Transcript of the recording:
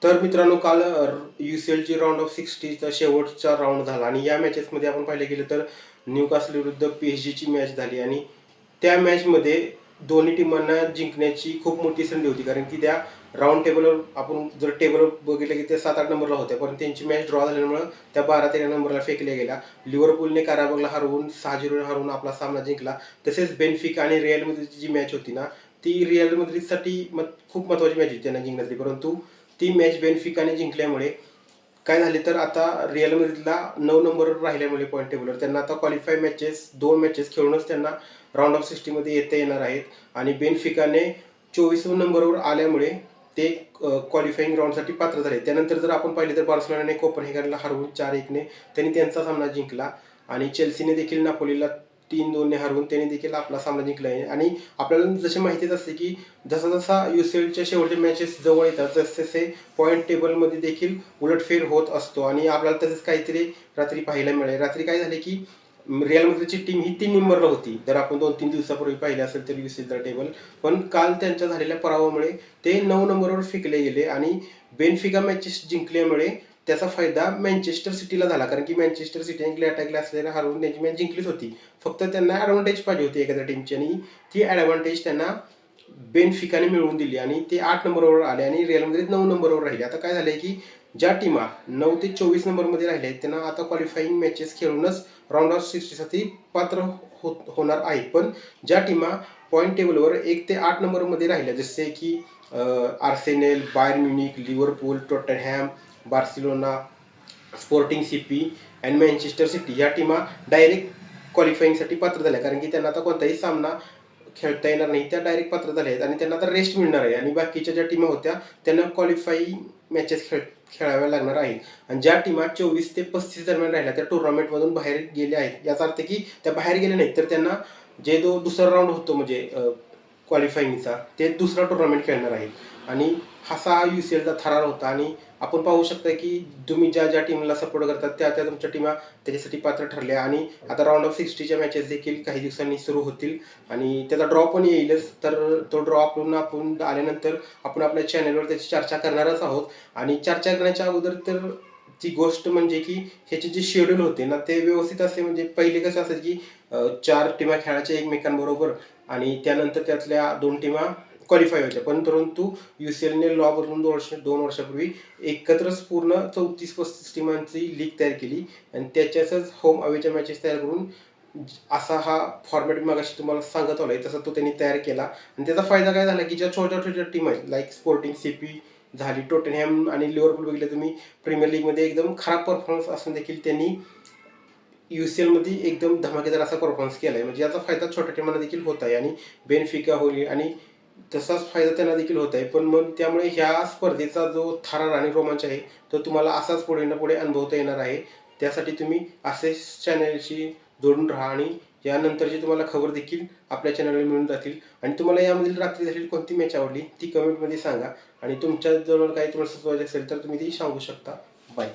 तर मित्रांनो, काल UCLची राउंड ऑफ 60चा शेवटचा राउंड झाला आणि या मॅचेसमध्ये आपण पाहिले गेलं तर न्यूकासल विरुद्ध PSG मॅच झाली आणि त्या मॅचमध्ये दोन्ही टीमांना जिंकण्याची खूप मोठी संधी होती, कारण की त्या राऊंड टेबलवर आपण जर टेबलवर बघितलं की ते 7-8 नंबरला होत्या, पण त्यांची मॅच ड्रॉ झाल्यामुळं त्या 12-13 नंबरला फेकल्या गेल्या. लिव्हरपूलने काराबगला हरवून 6-0 हरवून आपला सामना जिंकला. तसेच बेनफिका आणि रिअल मॅड्रिडची जी मॅच होती ना, ती रिअल मॅड्रिडसाठी खूप महत्त्वाची मॅच होती त्यांना जिंकण्यासाठी, परंतु ती मॅच बेनफिकाने जिंकल्यामुळे काय झाले तर आता रिअल मॅड्रिडला 9 नंबरवर राहिल्यामुळे पॉईंट टेबलवर त्यांना आता क्वालिफाय मॅचेस 2 मॅचेस खेळूनच त्यांना राऊंड ऑफ 60 मध्ये येता येणार आहेत. आणि बेनफिकाने 24 नंबरवर आल्यामुळे ते क्वालिफाईंग राऊंडसाठी पात्र झाले. त्यानंतर जर आपण पाहिले तर बार्सिलोनाने कोपनहेगनला हरवून 4-1ने त्यांनी त्यांचा सामना जिंकला आणि चेल्सीने देखील नापोलीला 3-2ने हरवून त्यांनी देखील आपला सामना जिंकला आहे. आणि आपल्याला जसे माहितीच असते की जसा जसा UCLच्या शेवटच्या मॅचेस जवळ येतात तसे तसे पॉईंट टेबलमध्ये देखील उलटफेर होत असतो आणि आपल्याला तसेच काहीतरी रात्री पाहायला मिळाले. रात्री काय झाले की रिअल मॅड्रिडची टीम ही 3 नंबरला होती, जर आपण 2-3 दिवसापूर्वी पाहिले असेल तर UCLचा टेबल, पण काल त्यांच्या झालेल्या पराभवामुळे ते 9 नंबरवर फेकले गेले आणि बेनफिका मॅचेस जिंकल्यामुळे त्याचा फायदा मँचेस्टर सिटीला झाला, कारण की मँचेस्टर सिटी अटॅकला असलेल्या हरवून त्यांची मॅच जिंकलीच होती. फक्त त्यांना ॲडव्हान्टेज पाहिजे होती एखाद्या टीमची आणि ती ॲडव्हान्टेज त्यांना बेनफिकाने मिळवून दिली आणि ते 8 नंबरवर आले आणि रिअल मॅड्रिड 9 नंबरवर राहिले. आता काय झालंय की ज्या टीमा 9 ते 24 नंबरमध्ये राहिल्या आहेत त्यांना आता क्वालिफाईंग मॅचेस खेळूनच राऊंड ऑफ 60साठी पात्र होणार आहेत. पण ज्या टीमा पॉईंट टेबलवर 1 ते 8 नंबरमध्ये राहिल्या, जसे की Arsenal, Bayern Munich, Liverpool, Tottenham, Barcelona, Sporting CP आणि मँचेस्टर सिटी, या टीमा डायरेक्ट क्वालिफाईंगसाठी पात्र झाल्या, कारण की त्यांना आता कोणताही सामना खेळता येणार नाही, त्या डायरेक्ट पात्र झाल्या आहेत आणि त्यांना आता रेस्ट मिळणार आहे. आणि बाकीच्या ज्या टीमा होत्या त्यांना क्वालिफाईंग मॅचेस खेळाव्या लागणार आहेत. आणि ज्या टीमा 24 ते 35 दरम्यान राहिल्या त्या टुर्नामेंटमधून बाहेर गेल्या आहेत. याचा अर्थ की त्या बाहेर गेल्या नाहीत, तर त्यांना जे दुसरा राऊंड होतो म्हणजे क्वालिफाईंगचा, ते दुसरा टुर्नामेंट खेळणार आहेत. आणि हा UCLचा थरार होता आणि आपण पाहू शकता की तुम्ही ज्या ज्या टीमला सपोर्ट करतात त्या त्या तुमच्या टीमा त्याच्यासाठी पात्र ठरल्या. आणि आता राऊंड ऑफ 60च्या मॅचेस देखील काही दिवसांनी सुरू होतील आणि त्याचा ड्रॉ पण येईलच. तर तो ड्रॉ आपण आल्यानंतर आपण आपल्या चॅनलवर त्याची चर्चा करणारच आहोत. आणि चर्चा करण्याच्या अगोदर तर ती गोष्ट म्हणजे की ह्याचे जे शेड्यूल होते ना ते व्यवस्थित असे, म्हणजे पहिले कसं असायचं की 4 टीमा खेळायच्या एकमेकांबरोबर आणि त्यानंतर त्यातल्या 2 टीमा क्वालिफाय व्हायच्या. पण परंतु UCLने लॉ बदलून 2 वर्षापूर्वी एकत्रच पूर्ण 34-35 टीमांची लीग तयार केली आणि त्याच्यातच होम अवेच्या मॅचेस तयार करून असा हा फॉर्मॅट मगाशी तुम्हाला सांगत आलोय तसा तो त्यांनी तयार केला. आणि त्याचा फायदा काय झाला की ज्या छोट्या छोट्या टीम आहेत लाईक स्पोर्टिंग CP झाली, टॉटनहॅम आणि लिव्हरपूल बघितलं तुम्ही, प्रीमियर लीगमध्ये एकदम खराब परफॉर्मन्स असून देखील त्यांनी UCLमध्ये एकदम धमाकेदार असा परफॉर्मन्स केला आहे. म्हणजे याचा फायदा छोट्या टीमांना देखील होत आहे आणि बेनफिका होईल आणि तसाच फायदा त्यांना देखील होत आहे. पण मग त्यामुळे ह्या स्पर्धेचा जो थरार आणि रोमांच आहे तो तुम्हाला असाच पुढे ना पुढे अनुभवता येणार आहे. त्यासाठी तुम्ही असेच चॅनलशी जोडून राहा आणि यानंतरची तुम्हाला खबर देखील आपल्या चॅनलवर मिळून जातील. आणि तुम्हाला यामधील रात्री झालेली कोणती मॅच आवडली ती कमेंटमध्ये सांगा आणि तुमच्या जवळ काही तुम्हाला सुचवायचे असेल तर तुम्ही ती सांगू शकता. बाय.